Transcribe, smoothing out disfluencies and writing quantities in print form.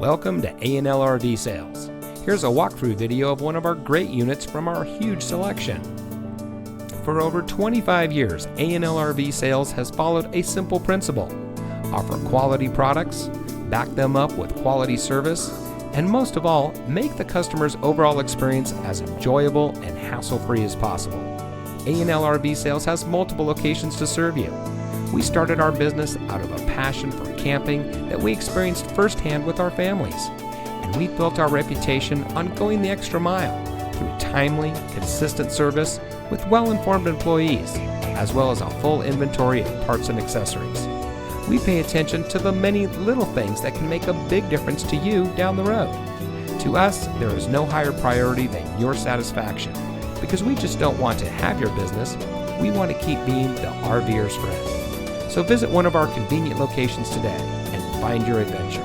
Welcome to A&L RV Sales. Here's a walkthrough video of one of our great units from our huge selection. For over 25 years, A&L RV Sales has followed a simple principle: offer quality products, back them up with quality service, and most of all, make the customer's overall experience as enjoyable and hassle-free as possible. A&L RV Sales has multiple locations to serve you. We started our business out of a passion for camping that we experienced firsthand with our families, and we built our reputation on going the extra mile through timely, consistent service with well-informed employees, as well as a full inventory of parts and accessories. We pay attention to the many little things that can make a big difference to you down the road. To us, there is no higher priority than your satisfaction, because we just don't want to have your business, we want to keep being the RVer's friend. So visit one of our convenient locations today and find your adventure.